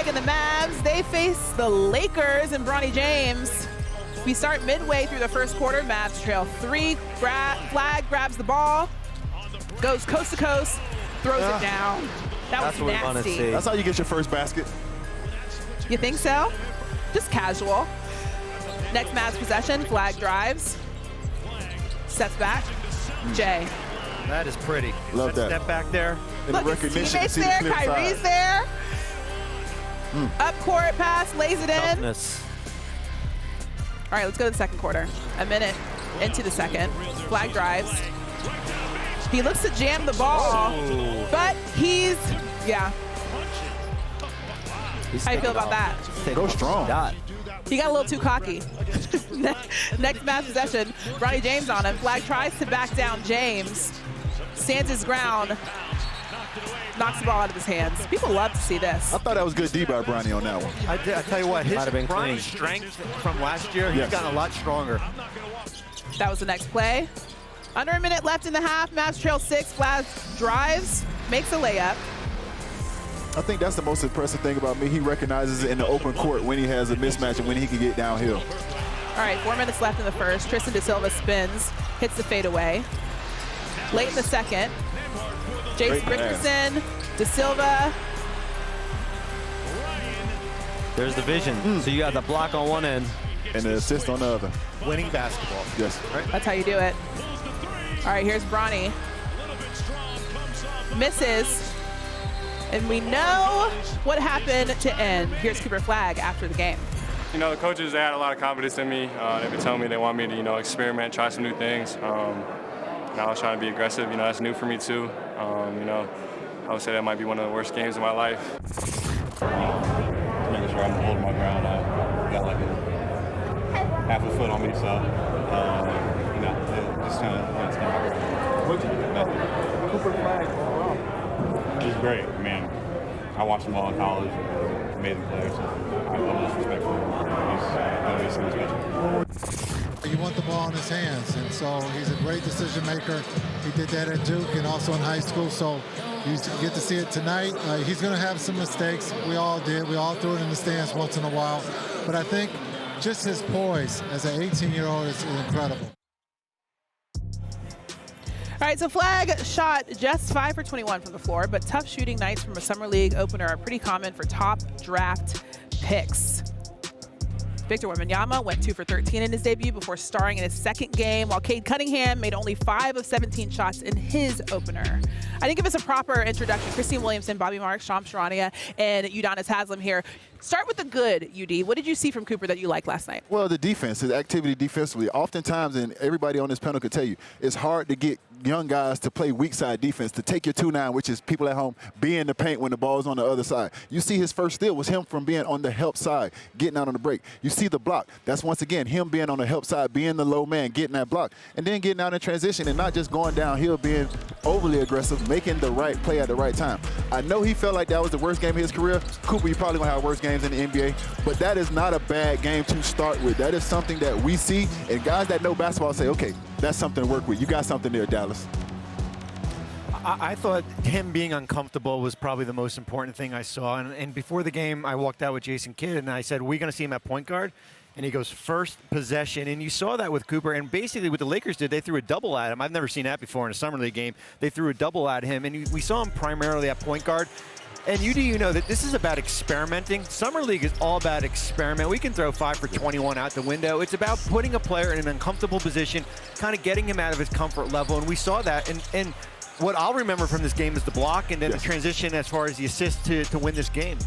Flagg and the Mavs, they face the Lakers and Bronny James. We start midway through the first quarter. Mavs trail 3. Flagg grabs the ball, goes coast to coast, throws it down. That was nasty. That's how you get your first basket. You think so? Just casual. Next Mavs possession, Flagg drives, steps back, Jay. That is pretty. Love that. Step back there. Look, his teammates there, Kyrie's there. Up court pass, lays it in. Toughness. All right, let's go to the second quarter. A minute into the second. Flagg drives. He looks to jam the ball, but he's, yeah. How you feel about that? Go strong. He got a little too cocky. Next Mavs possession, Bronny James on him. Flagg tries to back down James. Stands his ground. Knocks the ball out of his hands. People love to see this. I thought that was good D by Bronny on that one. I tell you what, his Bronny's strength from last year, he's gotten a lot stronger. That was the next play. Under a minute left in the half. Mavs trail 6. Flagg drives, makes a layup. I think that's the most impressive thing about me. He recognizes in the open court when he has a mismatch and when he can get downhill. All right, 4 minutes left in the first. Tristan De Silva spins, hits the fadeaway. Late in the second, Jason Richardson, De Silva. There's the vision. So you got the block on one end. And the assist on the other. Winning basketball. Yes. Right. That's how you do it. All right, here's Bronny. Misses. And we know what happened to end. Here's Cooper Flagg after the game. You know, the coaches, they had a lot of confidence in me. They've been telling me they want me to, you know, experiment, try some new things. And I was trying to be aggressive. You know, that's new for me too. You know, I would say that might be one of the worst games of my life. Making sure I'm holding my ground. I got like half a foot on me, so you know, just kind of it's kind of what did you think about Cooper Flagg overall? He's great. I mean, I watched him all in college. Amazing player, so I love his respect for him. He's something special. You want the ball in his hands, and so he's a great decision maker. He did that at Duke and also in high school, so you get to see it tonight. He's going to have some mistakes. We all did. We all threw it in the stands once in a while. But I think just his poise as an 18-year-old is incredible. All right, so Flagg shot just 5 for 21 from the floor, but tough shooting nights from a summer league opener are pretty common for top draft picks. Victor Wembanyama went 2 for 13 in his debut before starring in his second game, while Cade Cunningham made only 5 of 17 shots in his opener. I didn't give us a proper introduction. Christine Williamson, Bobby Marks, Charania, and Udonis Haslem here. Start with the good, UD. What did you see from Cooper that you liked last night? Well, the defense, his activity defensively. Oftentimes, and everybody on this panel could tell you, it's hard to get young guys to play weak side defense, to take your 2-9, which is people at home, be in the paint when the ball's on the other side. You see his first steal was him from being on the help side, getting out on the break. You see the block. That's once again him being on the help side, being the low man, getting that block, and then getting out in transition and not just going downhill, being overly aggressive, making the right play at the right time. I know he felt like that was the worst game of his career. Cooper, you probably going to have worse games in the NBA, but that is not a bad game to start with. That is something that we see, and guys that know basketball say, okay, that's something to work with. You got something there, Dallas. I thought him being uncomfortable was probably the most important thing I saw. And before the game, I walked out with Jason Kidd, and I said, we're going to see him at point guard. And he goes, first possession. And you saw that with Cooper. And basically what the Lakers did, they threw a double at him. I've never seen that before in a summer league game. They threw a double at him. And we saw him primarily at point guard. And you know that this is about experimenting. Summer League is all about experiment. We can throw 5 for 21 out the window. It's about putting a player in an uncomfortable position, kind of getting him out of his comfort level. And we saw that. And what I'll remember from this game is the block and then the transition as far as the assist to win this game.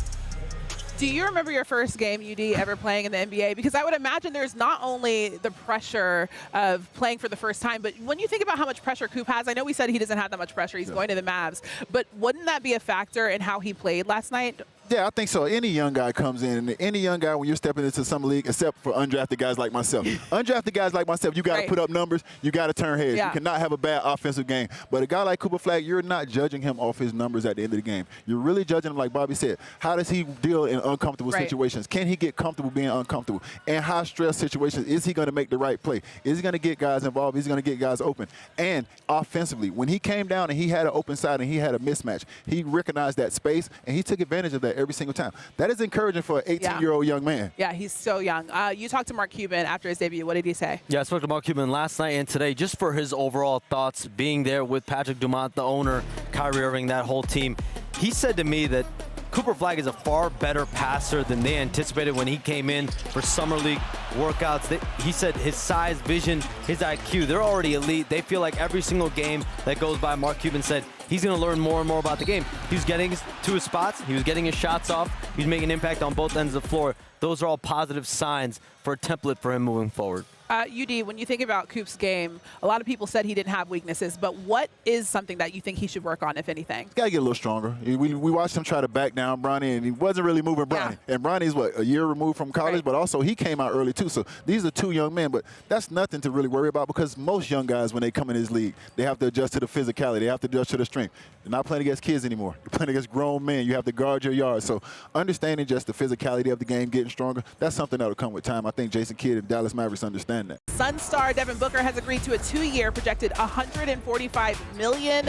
Do you remember your first game, UD, ever playing in the NBA? Because I would imagine there's not only the pressure of playing for the first time, but when you think about how much pressure Coop has, I know we said he doesn't have that much pressure. He's going to the Mavs. But wouldn't that be a factor in how he played last night? Yeah, I think so. Any young guy comes in, and any young guy when you're stepping into summer league, except for undrafted guys like myself. Undrafted guys like myself, you got to put up numbers. You got to turn heads. You cannot have a bad offensive game. But a guy like Cooper Flagg, you're not judging him off his numbers at the end of the game. You're really judging him, like Bobby said. How does he deal in uncomfortable situations? Can he get comfortable being uncomfortable? And high-stress situations, is he going to make the right play? Is he going to get guys involved? Is he going to get guys open? And offensively, when he came down and he had an open side and he had a mismatch, he recognized that space, and he took advantage of that every single time. That is encouraging for an 18-year-old young man. Yeah, he's so young. You talked to Mark Cuban after his debut. What did he say? Yeah, I spoke to Mark Cuban last night and today just for his overall thoughts, being there with Patrick Dumont, the owner, Kyrie Irving, that whole team. He said to me that Cooper Flagg is a far better passer than they anticipated when he came in for Summer League workouts. He said his size, vision, his IQ, they're already elite. They feel like every single game that goes by, Mark Cuban said, he's going to learn more and more about the game. He was getting to his spots. He was getting his shots off. He was making an impact on both ends of the floor. Those are all positive signs for a template for him moving forward. UD, when you think about Coop's game, a lot of people said he didn't have weaknesses, but what is something that you think he should work on, if anything? He's got to get a little stronger. We watched him try to back down Bronny, and he wasn't really moving Bronny. Yeah. And Bronny's, a year removed from college, right. But also he came out early, too. So these are two young men, but that's nothing to really worry about because most young guys, when they come in this league, they have to adjust to the physicality. They have to adjust to the strength. You're not playing against kids anymore. You're playing against grown men. You have to guard your yards. So understanding just the physicality of the game, getting stronger, that's something that will come with time. I think Jason Kidd and Dallas Mavericks understand that. Sun star Devin Booker has agreed to a 2-year projected $145 million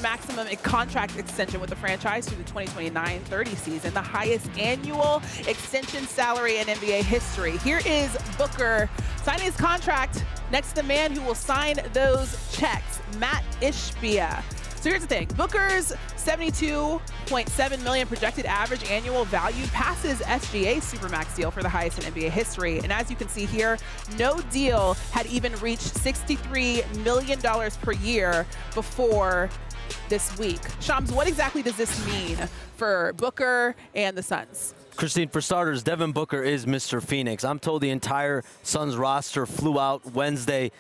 maximum contract extension with the franchise through the 2029-30 season, the highest annual extension salary in NBA history. Here is Booker signing his contract next to the man who will sign those checks, Matt Ishbia. So here's the thing. Booker's $72.7 million projected average annual value passes SGA's Supermax deal for the highest in NBA history. And as you can see here, no deal had even reached $63 million per year before this week. Shams, what exactly does this mean for Booker and the Suns? Christine, for starters, Devin Booker is Mr. Phoenix. I'm told the entire Suns roster flew out Wednesday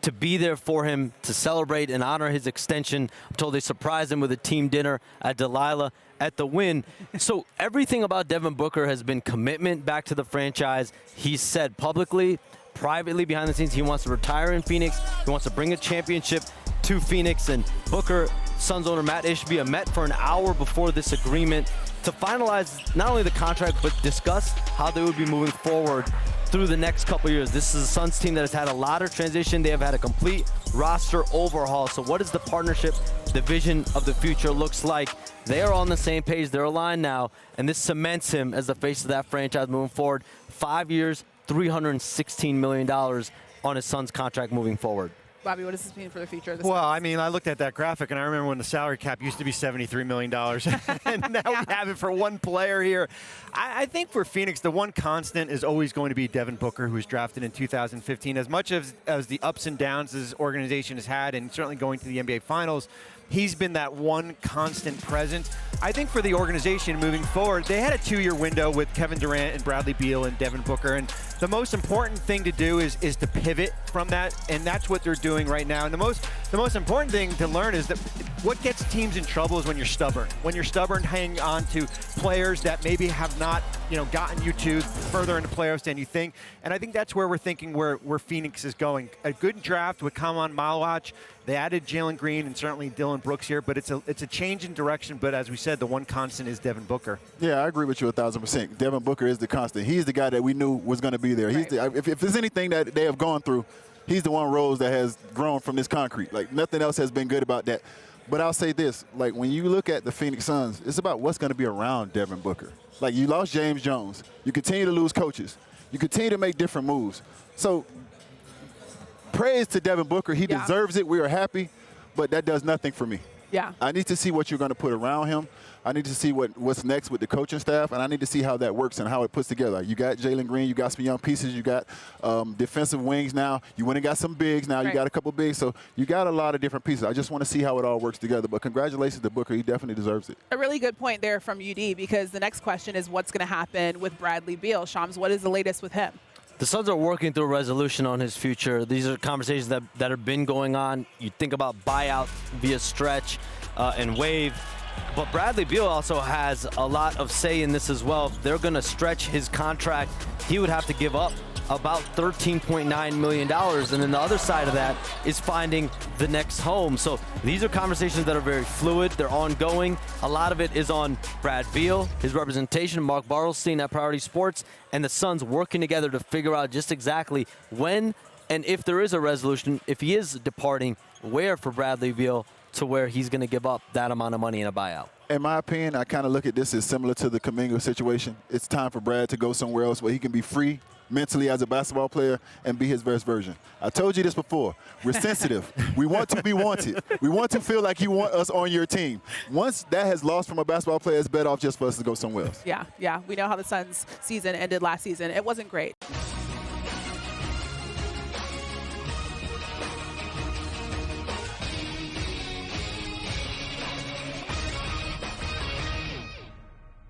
to be there for him, to celebrate and honor his extension. I'm told they surprised him with a team dinner at Delilah at the Wynn. So everything about Devin Booker has been commitment back to the franchise. He's said publicly, privately, behind the scenes, he wants to retire in Phoenix. He wants to bring a championship to Phoenix. And Booker, Suns owner Matt Ishbia, met for an hour before this agreement to finalize not only the contract, but discuss how they would be moving forward through the next couple years. This is a Suns team that has had a lot of transition. They have had a complete roster overhaul. So what is the partnership, the vision of the future looks like? They are on the same page. They're aligned now. And this cements him as the face of that franchise moving forward. 5 years, $316 million on his Suns contract moving forward. Bobby, what does this mean for the future of the Well, Suns? I mean, I looked at that graphic, and I remember when the salary cap used to be $73 million. And now we have it for one player here. I think for Phoenix, the one constant is always going to be Devin Booker, who was drafted in 2015. As much as the ups and downs this organization has had, and certainly going to the NBA Finals, he's been that one constant presence. I think for the organization moving forward, they had a 2-year window with Kevin Durant and Bradley Beal and Devin Booker. And the most important thing to do is to pivot from that, and that's what they're doing right now. And the most important thing to learn is that what gets teams in trouble is when you're stubborn. When you're stubborn, hanging on to players that maybe have not, gotten you to further into playoffs than you think. And I think that's where we're thinking where Phoenix is going. A good draft with Kaman Malawach. They added Jalen Green and certainly Dylan Brooks here, but it's a change in direction. But as we said, the one constant is Devin Booker. Yeah, I agree with you 1,000%. Devin Booker is the constant. He's the guy that we knew was going to be there. Right. If there's anything that they have gone through, he's the one rose that has grown from this concrete. Like, nothing else has been good about that. But I'll say this, like, when you look at the Phoenix Suns, it's about what's going to be around Devin Booker. Like, you lost James Jones. You continue to lose coaches. You continue to make different moves. So praise to Devin Booker. He deserves it. We are happy. But that does nothing for me. Yeah. I need to see what you're going to put around him. I need to see what's next with the coaching staff, and I need to see how that works and how it puts together. You got Jalen Green, you got some young pieces, you got defensive wings now. You went and got some bigs now. Right. You got a couple bigs, so you got a lot of different pieces. I just want to see how it all works together. But congratulations to Booker. He definitely deserves it. A really good point there from UD, because the next question is what's going to happen with Bradley Beal. Shams, what is the latest with him? The Suns are working through a resolution on his future. These are conversations that have been going on. You think about buyout via stretch and waive. But Bradley Beal also has a lot of say in this as well. If they're going to stretch his contract, he would have to give up about $13.9 million. And then the other side of that is finding the next home. So these are conversations that are very fluid. They're ongoing. A lot of it is on Brad Beal, his representation, Mark Bartelstein at Priority Sports, and the Suns working together to figure out just exactly when and if there is a resolution, if he is departing, where for Bradley Beal to where he's going to give up that amount of money in a buyout. In my opinion, I kind of look at this as similar to the Kuminga situation. It's time for Brad to go somewhere else where he can be free mentally as a basketball player and be his best version. I told you this before. We're sensitive. We want to be wanted. We want to feel like you want us on your team. Once that has lost from a basketball player, it's better off just for us to go somewhere else. Yeah. We know how the Suns' season ended last season. It wasn't great.